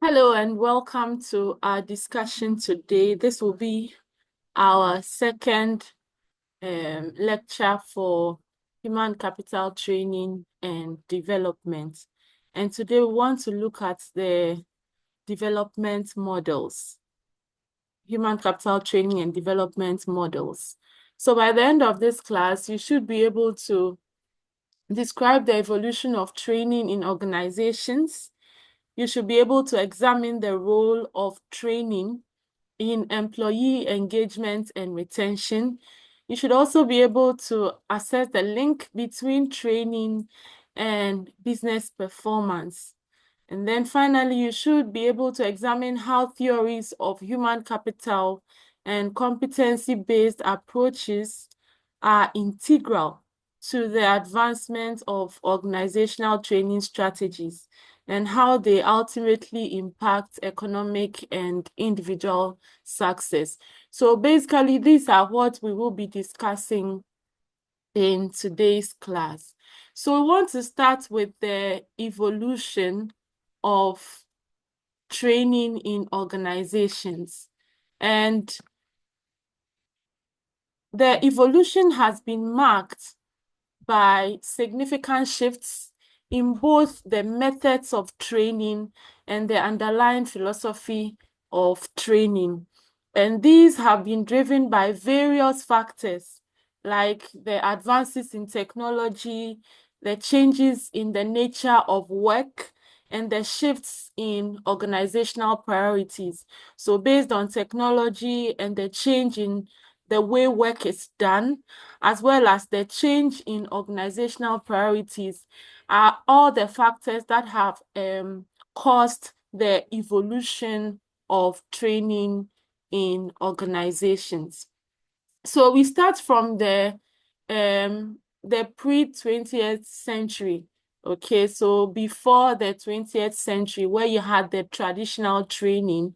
Hello and welcome to our discussion today. This will be our second lecture for human capital training and development. And today we want to look at the development models, human capital training and development models. So by the end of this class, you should be able to describe the evolution of training in organizations. You should be able to examine the role of training in employee engagement and retention. You should also be able to assess the link between training and business performance. And then finally, you should be able to examine how theories of human capital and competency-based approaches are integral to the advancement of organizational training strategies and how they ultimately impact economic and individual success. So basically, these are what we will be discussing in today's class. So we want to start with the evolution of training in organizations. And the evolution has been marked by significant shifts in both the methods of training and the underlying philosophy of training. And these have been driven by various factors like the advances in technology, the changes in the nature of work, and the shifts in organizational priorities. So based on technology and the change in the way work is done, as well as the change in organizational priorities, are all the factors that have caused the evolution of training in organizations. So we start from the pre-20th century. Okay, so before the 20th century, where you had the traditional training.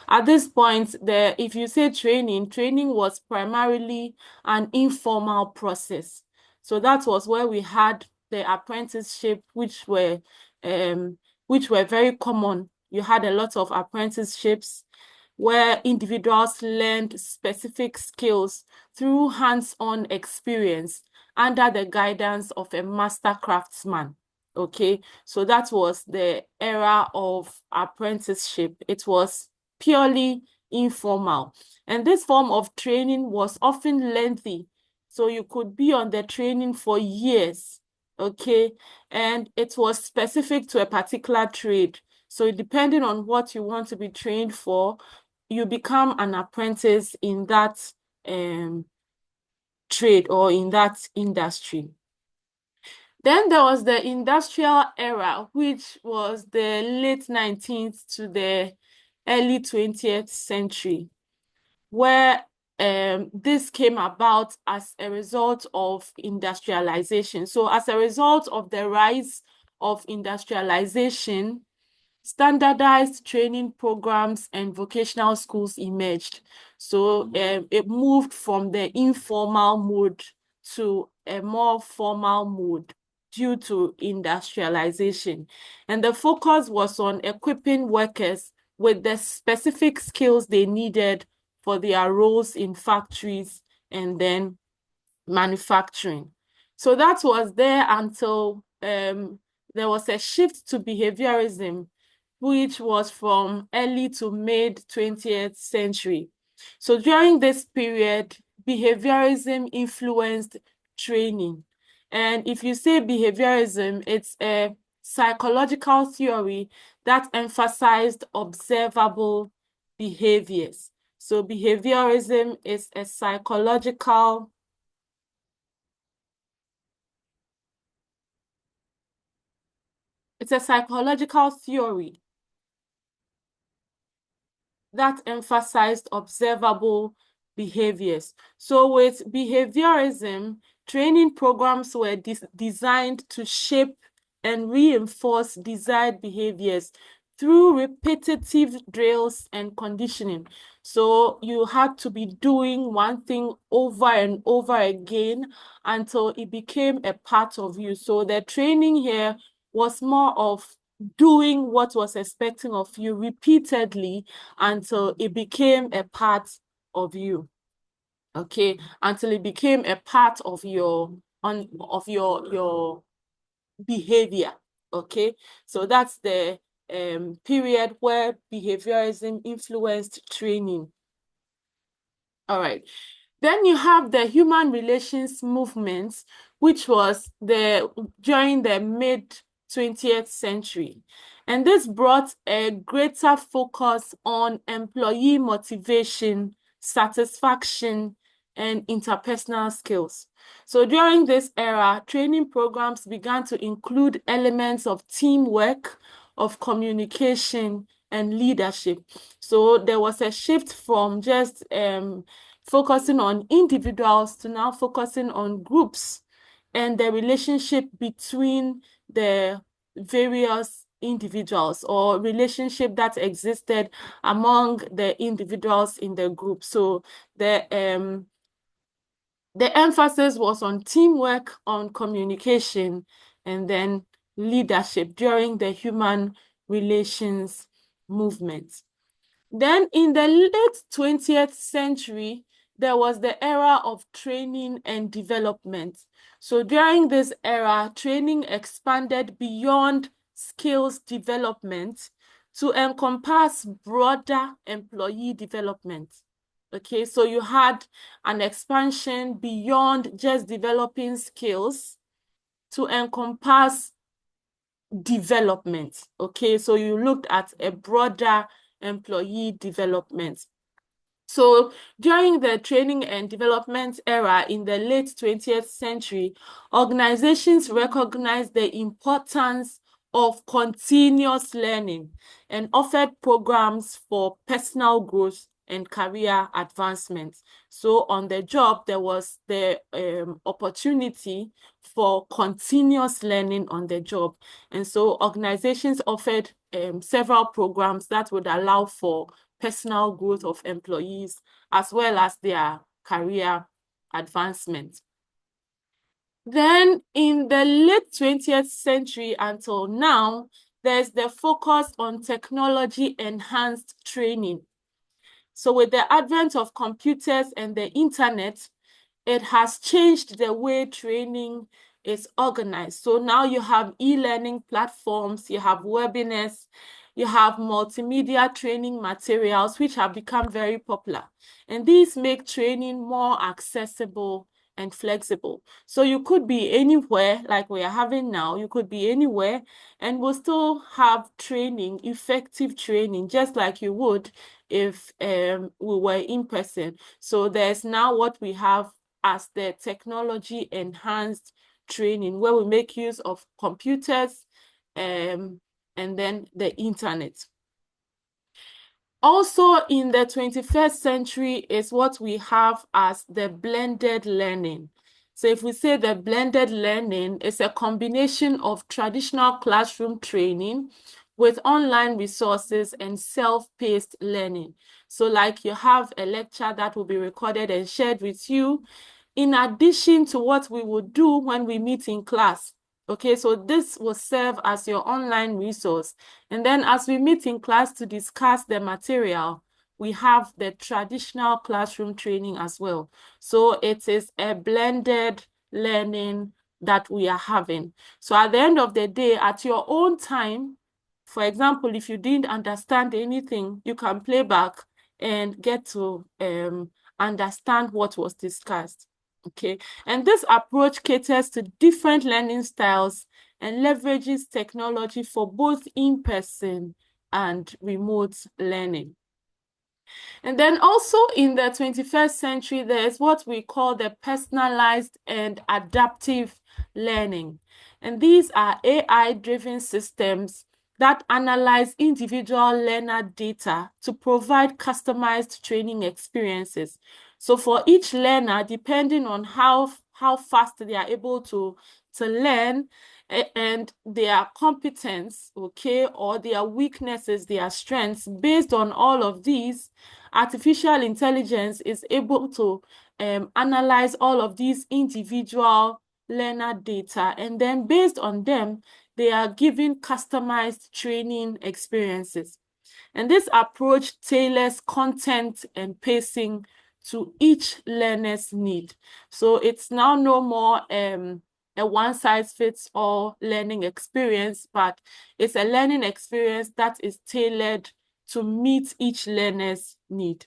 At this point, if you say training was primarily an informal process. So that was where we had the apprenticeship, which were very common. You had a lot of apprenticeships where individuals learned specific skills through hands-on experience under the guidance of a master craftsman. Okay, so that was the era of apprenticeship. It was purely informal. And this form of training was often lengthy. So you could be on the training for years, okay? And it was specific to a particular trade. So depending on what you want to be trained for, you become an apprentice in that trade or in that industry. Then there was the industrial era, which was the late 19th to the early 20th century, where this came about as a result of industrialization. So as a result of the rise of industrialization, standardized training programs and vocational schools emerged. So it moved from the informal mode to a more formal mode due to industrialization. And the focus was on equipping workers with the specific skills they needed for their roles in factories and then manufacturing. So that was there until there was a shift to behaviorism, which was from early to mid 20th century. So during this period, behaviorism influenced training. And if you say behaviorism, it's a psychological theory that emphasized observable behaviors. So behaviorism is a psychological theory that emphasized observable behaviors. So with behaviorism, training programs were designed to shape and reinforce desired behaviors through repetitive drills and conditioning. So you had to be doing one thing over and over again until it became a part of you. So the training here was more of doing what was expected of you repeatedly until it became a part of you. Okay, until it became a part of your behavior. Okay, so that's the period where behaviorism influenced training. All right. Then you have the human relations movement, which was during the mid 20th century. And this brought a greater focus on employee motivation, satisfaction, and interpersonal skills. So during this era, training programs began to include elements of teamwork, of communication, and leadership. So there was a shift from just focusing on individuals to now focusing on groups and the relationship between the various individuals or relationship that existed among the individuals in the group. So the emphasis was on teamwork, on communication, and then leadership during the human relations movement. Then in the late 20th century, there was the era of training and development. So during this era, training expanded beyond skills development to encompass broader employee development. Okay, so you had an expansion beyond just developing skills to encompass development. Okay, so you looked at a broader employee development. So during the training and development era in the late 20th century, organizations recognized the importance of continuous learning and offered programs for personal growth and career advancement. So on the job, there was the opportunity for continuous learning on the job. And so organizations offered several programs that would allow for personal growth of employees as well as their career advancement. Then in the late 20th century until now, there's the focus on technology-enhanced training. So with the advent of computers and the internet, it has changed the way training is organized. So now you have e-learning platforms, you have webinars, you have multimedia training materials, which have become very popular. And these make training more accessible and flexible. So you could be anywhere, like we are having now, you could be anywhere and we'll still have training, effective training, just like you would if we were in person. So there's now what we have as the technology enhanced training, where we make use of computers and then the internet. Also in the 21st century is what we have as the blended learning. So if we say the blended learning is a combination of traditional classroom training with online resources and self-paced learning. So like you have a lecture that will be recorded and shared with you, in addition to what we would do when we meet in class. Okay, so this will serve as your online resource. And then as we meet in class to discuss the material, we have the traditional classroom training as well. So it is a blended learning that we are having. So at the end of the day, at your own time, for example, if you didn't understand anything, you can play back and get to understand what was discussed. Okay, and this approach caters to different learning styles and leverages technology for both in-person and remote learning. And then also in the 21st century, there's what we call the personalized and adaptive learning. And these are AI-driven systems that analyze individual learner data to provide customized training experiences. So for each learner, depending on how fast they are able to learn and their competence, okay, or their weaknesses, their strengths, based on all of these, artificial intelligence is able to analyze all of these individual learner data, and then based on them, they are given customized training experiences. And this approach tailors content and pacing to each learner's need. So it's now no more a one-size-fits-all learning experience, but it's a learning experience that is tailored to meet each learner's need.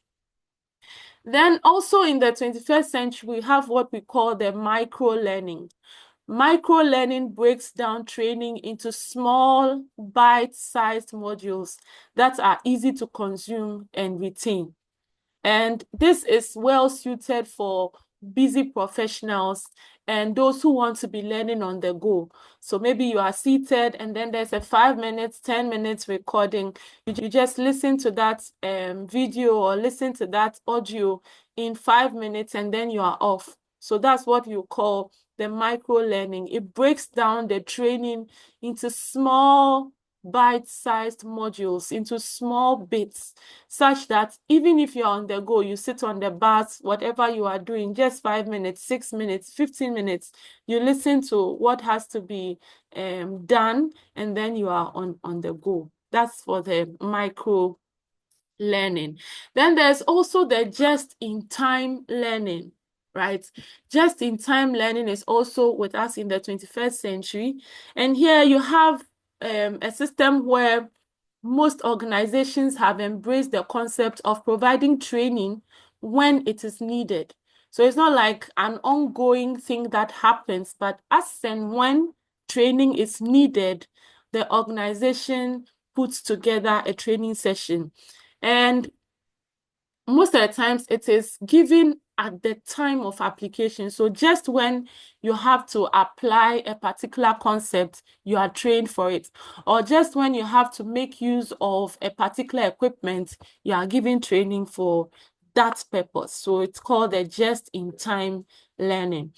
Then also in the 21st century, we have what we call the micro-learning. Micro-learning breaks down training into small, bite-sized modules that are easy to consume and retain. And this is well suited for busy professionals and those who want to be learning on the go. So maybe you are seated and then there's a 5 minutes, 10 minutes recording. You just listen to that video or listen to that audio in 5 minutes and then you are off. So that's what you call the micro learning. It breaks down the training into small bite-sized modules, into small bits, such that even if you're on the go, you sit on the bus, whatever you are doing, just 5 minutes, 6 minutes, 15 minutes, you listen to what has to be done, and then you are on the go. That's for the micro learning. Then there's also the just-in-time learning, right? Just-in-time learning is also with us in the 21st century. And here you have a system where most organizations have embraced the concept of providing training when it is needed. So it's not like an ongoing thing that happens, but as and when training is needed, the organization puts together a training session. And most of the times it is given at the time of application. So just when you have to apply a particular concept, you are trained for it. Or just when you have to make use of a particular equipment, you are given training for that purpose. So it's called a just-in-time learning.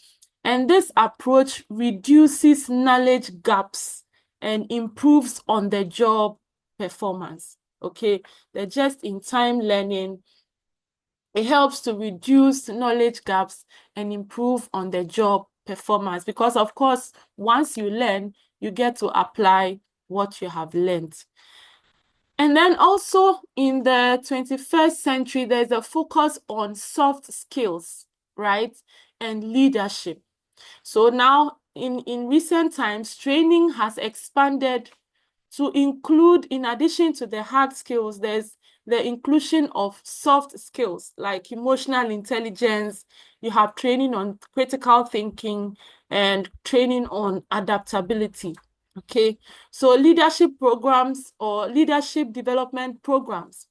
And this approach reduces knowledge gaps and improves on-the-job performance. Okay, the just-in-time learning, it helps to reduce knowledge gaps and improve on the job performance because, of course, once you learn, you get to apply what you have learned. And then also in the 21st century, there's a focus on soft skills, right, and leadership. So now in recent times, training has expanded to include, in addition to the hard skills, there's the inclusion of soft skills like emotional intelligence. You have training on critical thinking and training on adaptability. Okay, so leadership programs or leadership development programs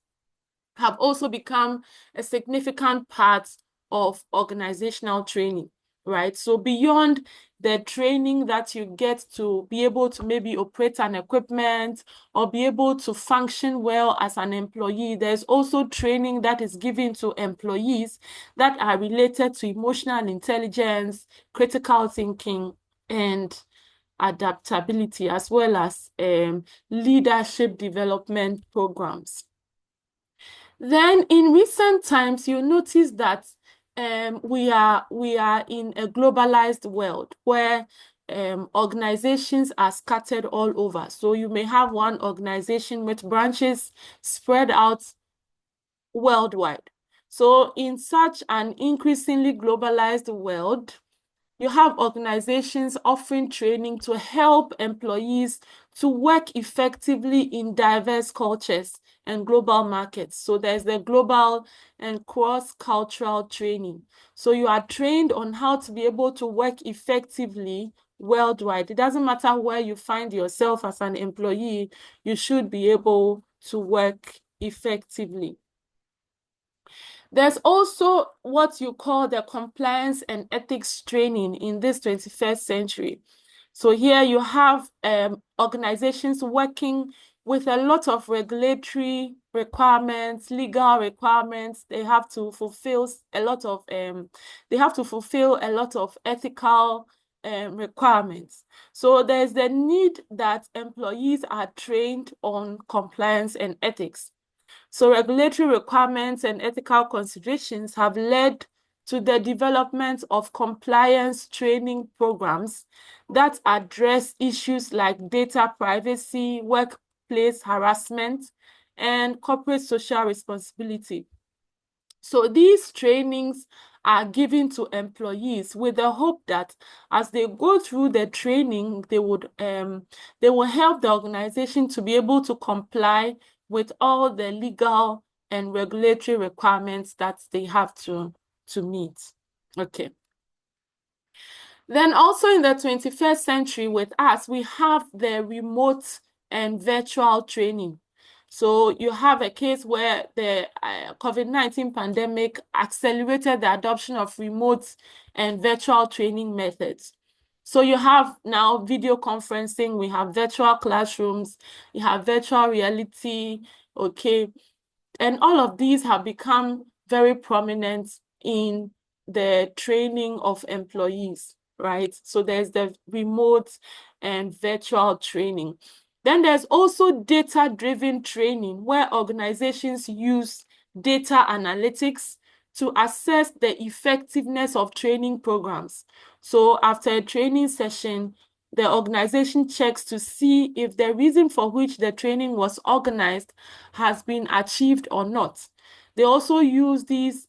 have also become a significant part of organizational training, right? So beyond the training that you get to be able to maybe operate an equipment or be able to function well as an employee, there's also training that is given to employees that are related to emotional intelligence, critical thinking, and adaptability, as well as leadership development programs. Then in recent times, you notice that we are in a globalized world where organizations are scattered all over. So you may have one organization with branches spread out worldwide. So in such an increasingly globalized world, you have organizations offering training to help employees to work effectively in diverse cultures and global markets. So there's the global and cross-cultural training. So you are trained on how to be able to work effectively worldwide. It doesn't matter where you find yourself as an employee, you should be able to work effectively. There's also what you call the compliance and ethics training in this 21st century. So here you have organizations working with a lot of regulatory requirements, legal requirements. They have to fulfill a lot of ethical requirements. So there's the need that employees are trained on compliance and ethics. So regulatory requirements and ethical considerations have led to the development of compliance training programs that address issues like data privacy, workplace harassment, and corporate social responsibility. So these trainings are given to employees with the hope that as they go through the training, they will help the organization to be able to comply with all the legal and regulatory requirements that they have to meet. Okay. Then also in the 21st century with us, we have the remote and virtual training. So you have a case where the COVID-19 pandemic accelerated the adoption of remote and virtual training methods. So you have now video conferencing, we have virtual classrooms, you have virtual reality, okay, and all of these have become very prominent in the training of employees, right? So there's the remote and virtual training. Then there's also data-driven training where organizations use data analytics to assess the effectiveness of training programs. So after a training session, the organization checks to see if the reason for which the training was organized has been achieved or not. They also use these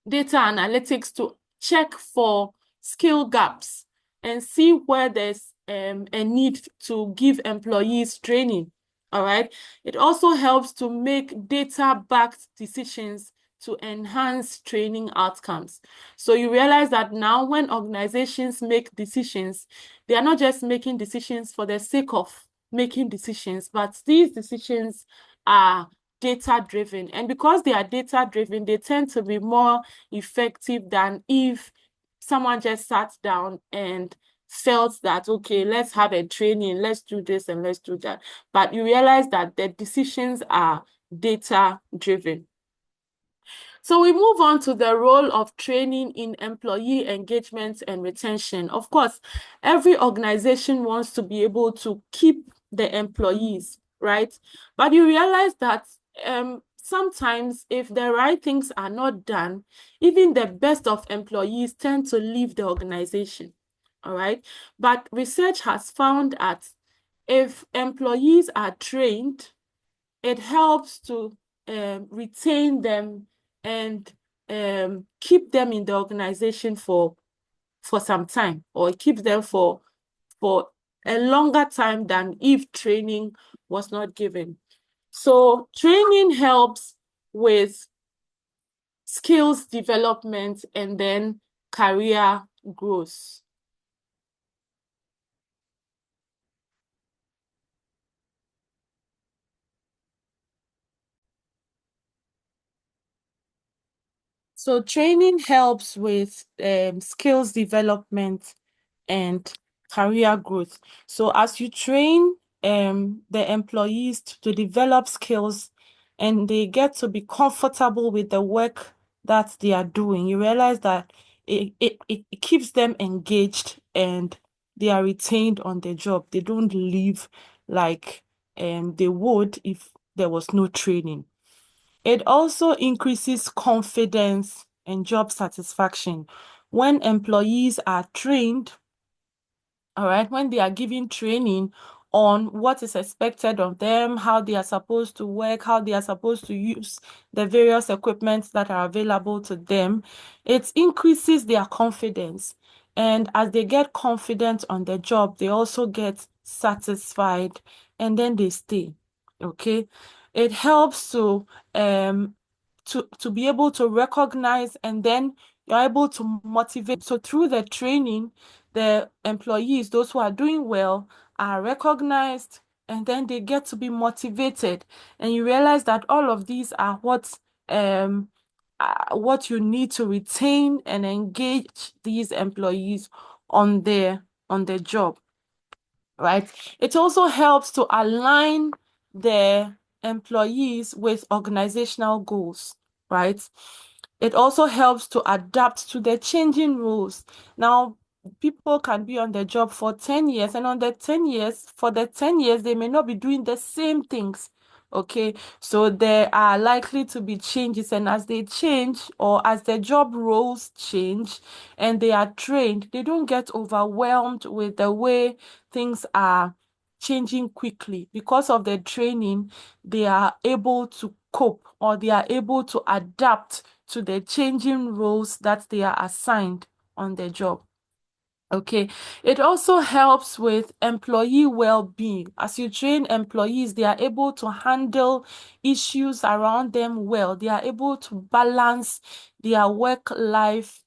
data analytics to check for skill gaps and see where there's a need to give employees training. All right. It also helps to make data-backed decisions to enhance training outcomes. So you realize that now when organizations make decisions, they are not just making decisions for the sake of making decisions, but these decisions are data-driven. And because they are data-driven, they tend to be more effective than if someone just sat down and felt that, okay, let's have a training, let's do this and let's do that. But you realize that the decisions are data-driven. So we move on to the role of training in employee engagement and retention. Of course, every organization wants to be able to keep the employees, right? But you realize that sometimes if the right things are not done, even the best of employees tend to leave the organization, all right? But research has found that if employees are trained, it helps to retain them and keep them in the organization for some time, or keep them for a longer time than if training was not given. So training helps with skills development and then career growth. So training helps with skills development and career growth. So as you train the employees to develop skills and they get to be comfortable with the work that they are doing, you realize that it keeps them engaged and they are retained on the job. They don't leave like they would if there was no training. It also increases confidence and job satisfaction. When employees are trained, all right, when they are given training on what is expected of them, how they are supposed to work, how they are supposed to use the various equipment that are available to them, it increases their confidence. And as they get confident on the job, they also get satisfied and then they stay. Okay. It helps to be able to recognize, and then you're able to motivate. So through the training, the employees, those who are doing well, are recognized, and then they get to be motivated. And you realize that all of these are what you need to retain and engage these employees on their job, right? It also helps to align the employees with organizational goals, right? It also helps to adapt to the changing rules. Now, people can be on the job for 10 years, and for the 10 years, they may not be doing the same things, Okay, so there are likely to be changes, and as they change or as their job roles change and they are trained, they don't get overwhelmed with the way things are changing quickly. Because of their training, they are able to cope or they are able to adapt to the changing roles that they are assigned on their job. Okay, it also helps with employee well-being. As you train employees, they are able to handle issues around them well. They are able to balance their work-life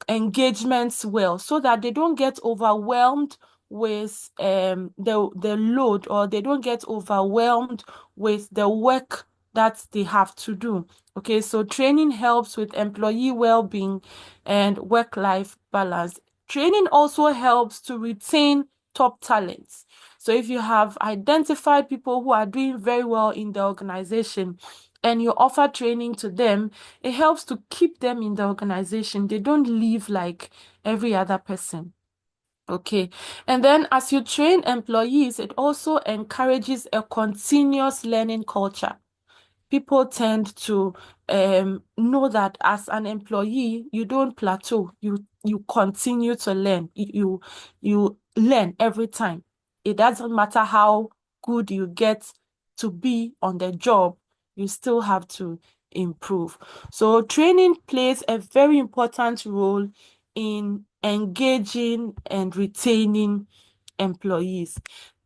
engagements well so that they don't get overwhelmed with the load, or they don't get overwhelmed with the work that they have to do. Okay, so training helps with employee well-being and work-life balance. Training also helps to retain top talents. So if you have identified people who are doing very well in the organization and you offer training to them, it helps to keep them in the organization. They don't leave like every other person. Okay. And then as you train employees, it also encourages a continuous learning culture. People tend to know that as an employee, you don't plateau. You continue to learn. You learn every time. It doesn't matter how good you get to be on the job, you still have to improve. So training plays a very important role in engaging and retaining employees.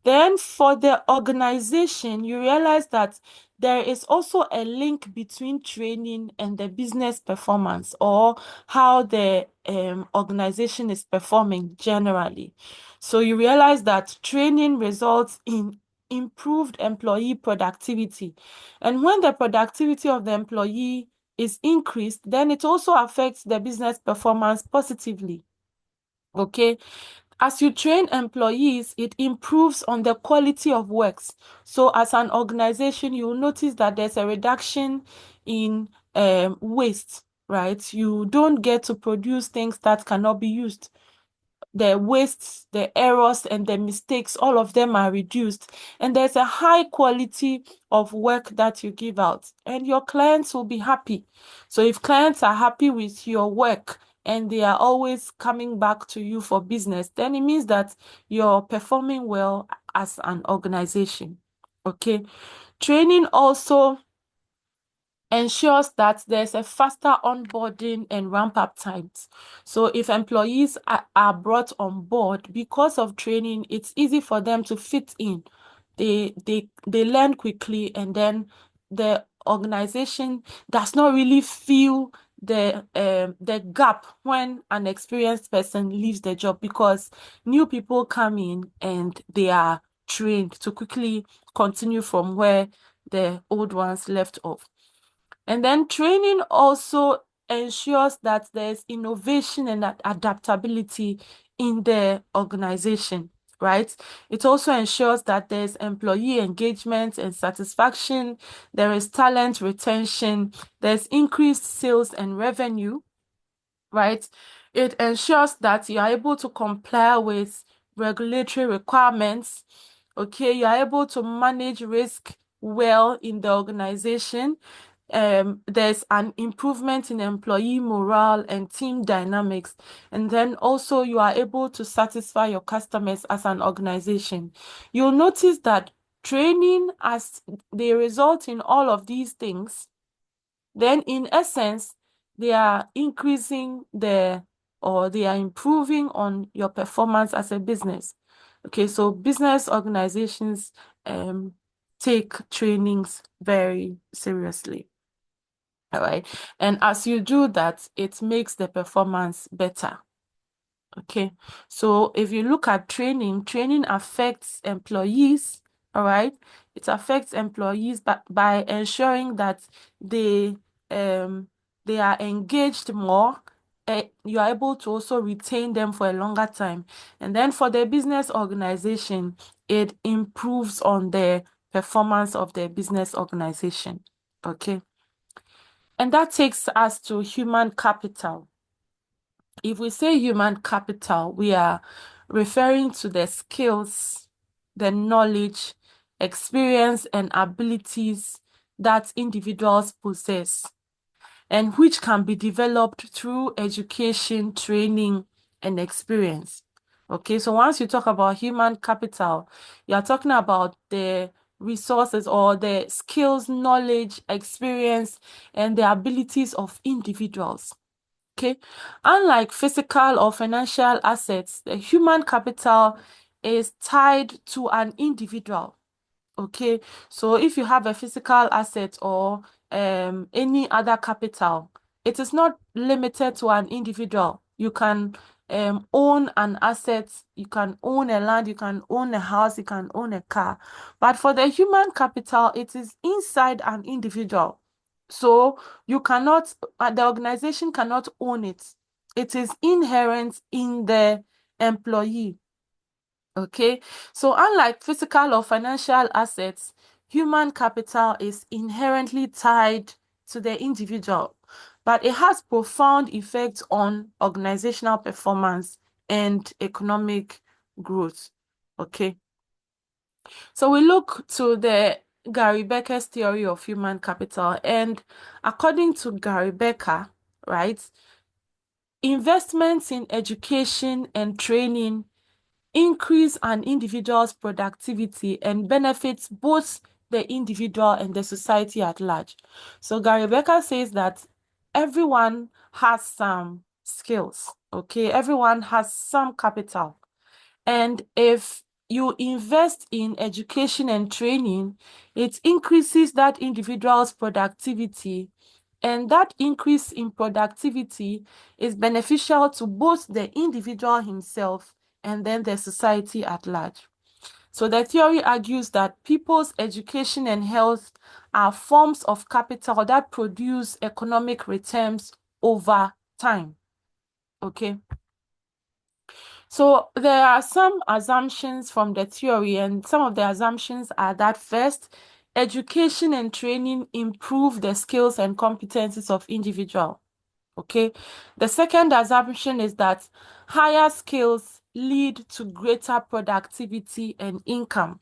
Then for the organization, you realize that there is also a link between training and the business performance, or how the organization is performing generally. So you realize that training results in improved employee productivity. And when the productivity of the employee is increased, then it also affects the business performance positively. Okay. As you train employees, it improves on the quality of works. So as an organization, you will notice that there's a reduction in waste, right? You don't get to produce things that cannot be used. The wastes, the errors, and the mistakes, all of them are reduced. And there's a high quality of work that you give out, and your clients will be happy. So if clients are happy with your work and they are always coming back to you for business, then it means that you're performing well as an organization. Okay. Training also ensures that there's a faster onboarding and ramp-up times. So if employees are brought on board because of training, it's easy for them to fit in. They learn quickly, and then the organization does not really feel the gap when an experienced person leaves the job, because new people come in and they are trained to quickly continue from where the old ones left off. And then training also ensures that there's innovation and adaptability in the organization, right? It also ensures that there's employee engagement and satisfaction, there is talent retention, there's increased sales and revenue, right? It ensures that you are able to comply with regulatory requirements. Okay, you are able to manage risk well in the organization. There's an improvement in employee morale and team dynamics. And then also you are able to satisfy your customers as an organization. You'll notice that training, as they result in all of these things, then in essence, they are increasing or they are improving on your performance as a business. Okay, so business organizations take trainings very seriously. All right. And as you do that, it makes the performance better. Okay. So if you look at training affects employees. All right. It affects employees by ensuring that they they are engaged more. You are able to also retain them for a longer time. And then for the business organization, it improves on the performance of the business organization. Okay. And that takes us to human capital. If we say human capital, we are referring to the skills, the knowledge, experience, and abilities that individuals possess, and which can be developed through education, training, and experience. Okay, so once you talk about human capital, you're talking about the resources or the skills, knowledge, experience, and the abilities of individuals. Okay, unlike physical or financial assets, the human capital is tied to an individual. Okay, so if you have a physical asset or any other capital, it is not limited to an individual. You can own an asset, you can own a land, you can own a house, you can own a car. But for the human capital, it is inside an individual. So you cannot, the organization cannot own it. It is inherent in the employee. Okay, so unlike physical or financial assets, human capital is inherently tied to the individual, but it has profound effects on organizational performance and economic growth. Okay, so we look to the Gary Becker's theory of human capital, and according to Gary Becker, right, investments in education and training increase an individual's productivity and benefits both the individual and the society at large. So Gary Becker says that everyone has some skills, okay? Everyone has some capital. And if you invest in education and training, it increases that individual's productivity. And that increase in productivity is beneficial to both the individual himself and then the society at large. So the theory argues that people's education and health are forms of capital that produce economic returns over time. Okay. So there are some assumptions from the theory, and some of the assumptions are that first, education and training improve the skills and competencies of individual. Okay. The second assumption is that higher skills lead to greater productivity and income.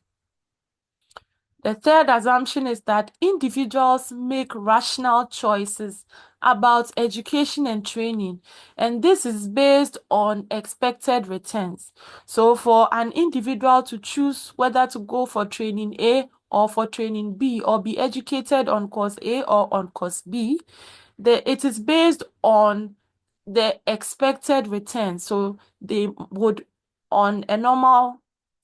The third assumption is that individuals make rational choices about education and training, and this is based on expected returns. So for an individual to choose whether to go for training A or for training B, or be educated on course A or on course B, it is based on the expected return. So they would, on a normal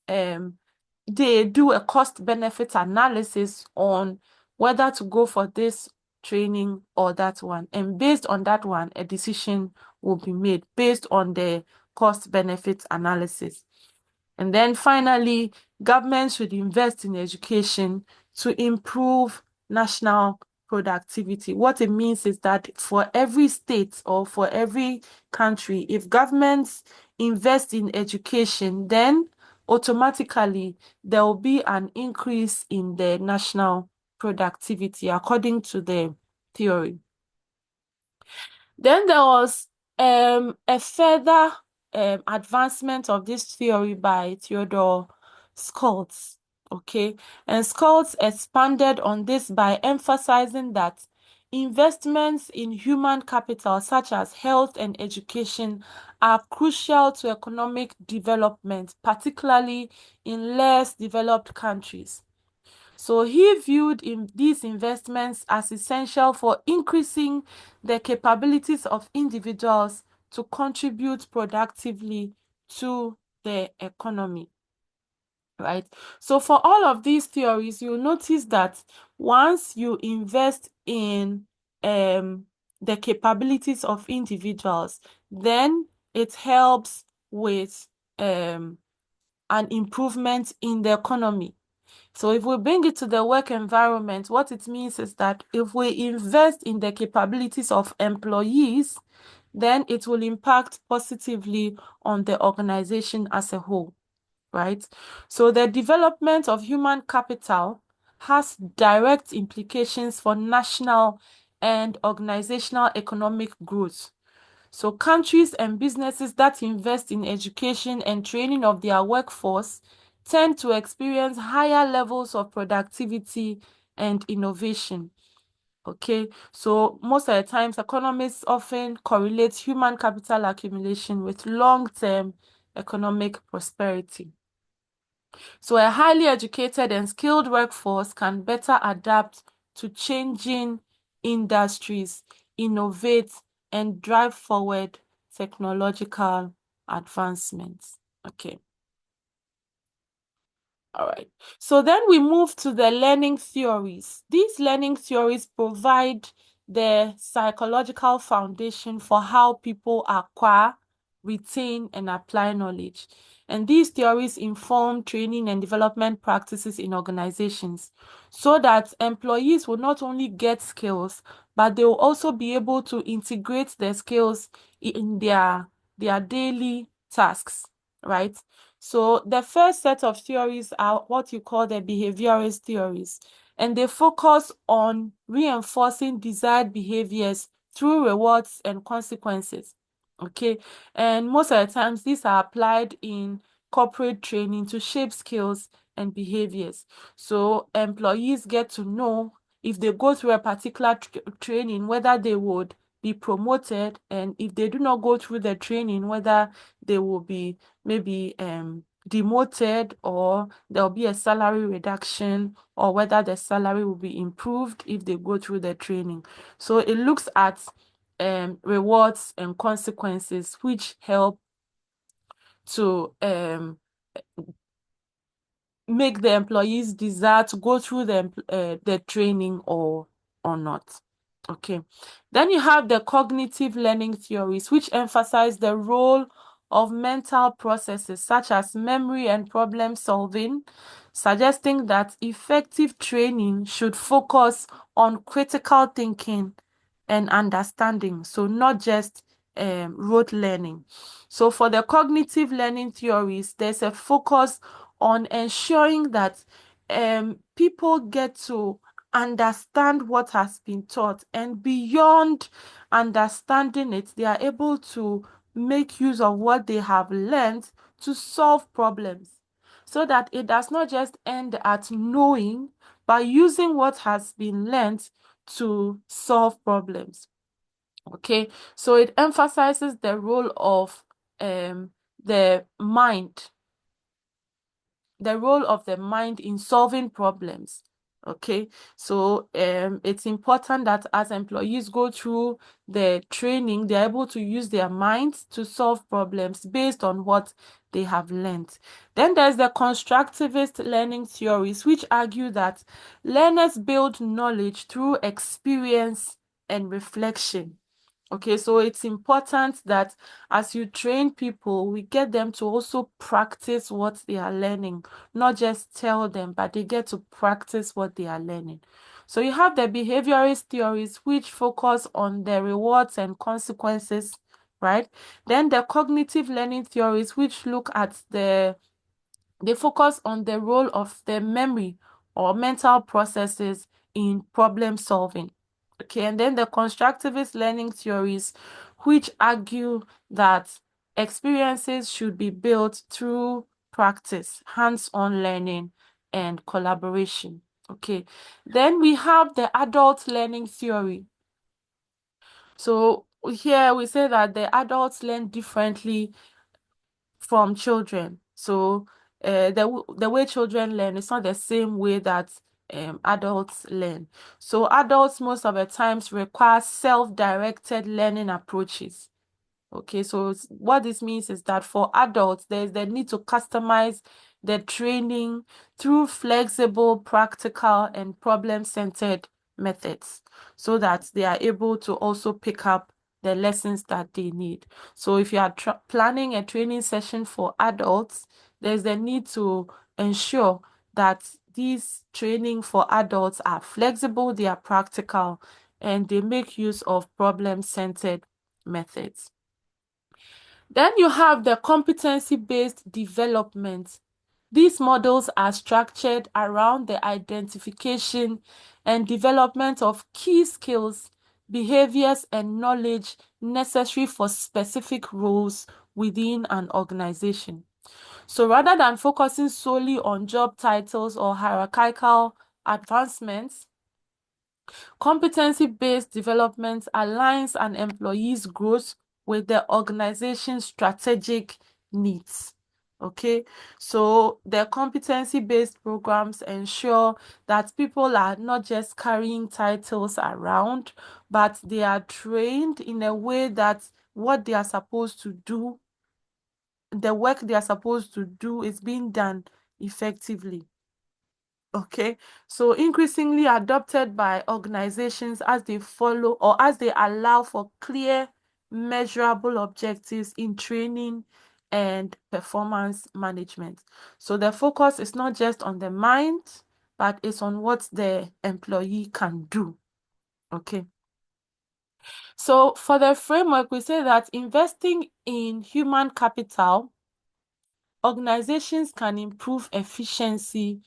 they do a cost benefit analysis on whether to go for this training or that one. And based on that one, a decision will be made based on the cost benefit analysis. And then finally, government should invest in education to improve national productivity. What it means is that for every state or for every country, if governments invest in education, then automatically there will be an increase in the national productivity according to the theory. Then there was a further advancement of this theory by Theodore Schultz. Okay, and Schultz expanded on this by emphasizing that investments in human capital, such as health and education, are crucial to economic development, particularly in less developed countries. So he viewed these investments as essential for increasing the capabilities of individuals to contribute productively to the economy. Right? So for all of these theories, you'll notice that once you invest in the capabilities of individuals, then it helps with an improvement in the economy. So if we bring it to the work environment, what it means is that if we invest in the capabilities of employees, then it will impact positively on the organization as a whole, right? So the development of human capital has direct implications for national and organizational economic growth. So countries and businesses that invest in education and training of their workforce tend to experience higher levels of productivity and innovation. Okay, so most of the times, economists often correlate human capital accumulation with long-term economic prosperity. So a highly educated and skilled workforce can better adapt to changing industries, innovate, and drive forward technological advancements. Okay. All right. So then we move to the learning theories. These learning theories provide the psychological foundation for how people acquire, retain, and apply knowledge. And these theories inform training and development practices in organizations so that employees will not only get skills, but they will also be able to integrate their skills in their daily tasks, right? So the first set of theories are what you call the behaviorist theories, and they focus on reinforcing desired behaviors through rewards and consequences. Okay, and most of the times these are applied in corporate training to shape skills and behaviors. So employees get to know if they go through a particular training, whether they would be promoted, and if they do not go through the training, whether they will be maybe demoted, or there'll be a salary reduction, or whether the salary will be improved if they go through the training. So it looks at rewards and consequences, which help to make the employees desire to go through the training or not. Okay. Then you have the cognitive learning theories, which emphasize the role of mental processes such as memory and problem solving, suggesting that effective training should focus on critical thinking and understanding, so not just rote learning. So for the cognitive learning theories, there's a focus on ensuring that people get to understand what has been taught, and beyond understanding it, they are able to make use of what they have learned to solve problems, so that it does not just end at knowing, but using what has been learned to solve problems. Okay, so it emphasizes the role of the mind the role of the mind in solving problems. Okay, so it's important that as employees go through the training, they're able to use their minds to solve problems based on what they have learned. Then there's the constructivist learning theories, which argue that learners build knowledge through experience and reflection. Okay, so it's important that as you train people, we get them to also practice what they are learning, not just tell them, but they get to practice what they are learning. So you have the behaviorist theories, which focus on the rewards and consequences, right? Then the cognitive learning theories, which look at they focus on the role of the memory or mental processes in problem solving. Okay, and then the constructivist learning theories, which argue that experiences should be built through practice, hands-on learning, and collaboration. Okay, then we have the adult learning theory. So here we say that the adults learn differently from children. So the way children learn is not the same way that adults learn. So adults most of the times require self-directed learning approaches. Okay, so what this means is that for adults, there's the need to customize the training through flexible, practical, and problem-centered methods so that they are able to also pick up the lessons that they need. So if you are planning a training session for adults, there's the need to ensure that these training for adults are flexible, they are practical, and they make use of problem-centered methods. Then you have the competency-based development. These models are structured around the identification and development of key skills, behaviors, and knowledge necessary for specific roles within an organization. So rather than focusing solely on job titles or hierarchical advancements, competency-based development aligns an employee's growth with the organization's strategic needs. Okay, so the competency-based programs ensure that people are not just carrying titles around, but they are trained in a way that what they are supposed to do, the work they are supposed to do, is being done effectively. Okay, so increasingly adopted by organizations as they follow or as they allow for clear, measurable objectives in training and performance management. So the focus is not just on the mind, but it's on what the employee can do. Okay. So for the framework, we say that investing in human capital, organizations can improve efficiency,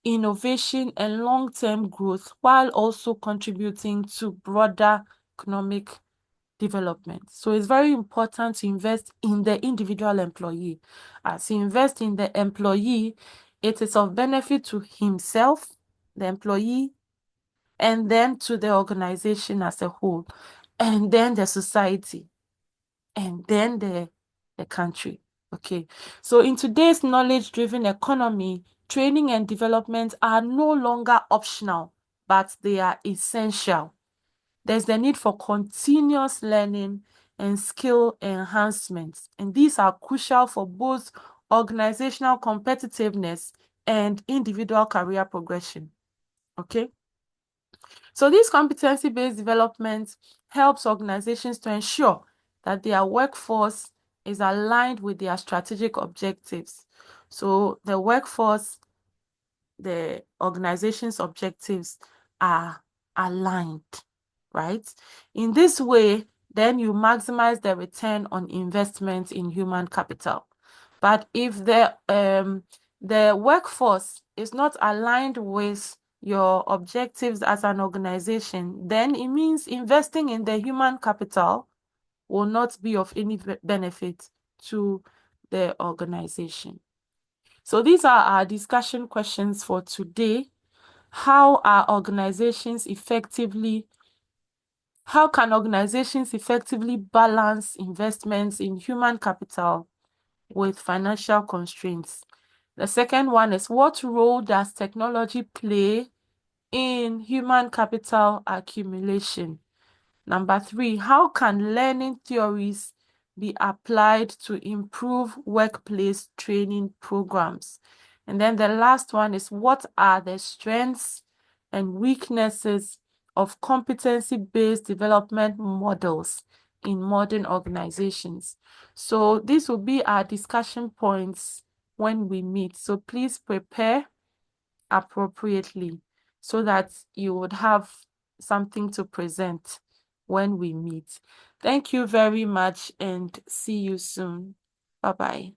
innovation, and long-term growth while also contributing to broader economic development. So it's very important to invest in the individual employee. As you invest in the employee, it is of benefit to himself, the employee, and then to the organization as a whole, and then the society, and then the country. Okay, so in today's knowledge-driven economy, training and development are no longer optional, but they are essential. There's the need for continuous learning and skill enhancements, and these are crucial for both organizational competitiveness and individual career progression. Okay, so this competency-based development helps organizations to ensure that their workforce is aligned with their strategic objectives. So the workforce, the organization's objectives are aligned, right? In this way, then you maximize the return on investment in human capital. But if the workforce is not aligned with your objectives as an organization, then it means investing in the human capital will not be of any benefit to the organization. So these are our discussion questions for today. How can organizations effectively balance investments in human capital with financial constraints? The second one is, what role does technology play in human capital accumulation? Number three, how can learning theories be applied to improve workplace training programs? And then the last one is, what are the strengths and weaknesses of competency-based development models in modern organizations? So these will be our discussion points when we meet. So please prepare appropriately so that you would have something to present when we meet. Thank you very much and see you soon. Bye-bye.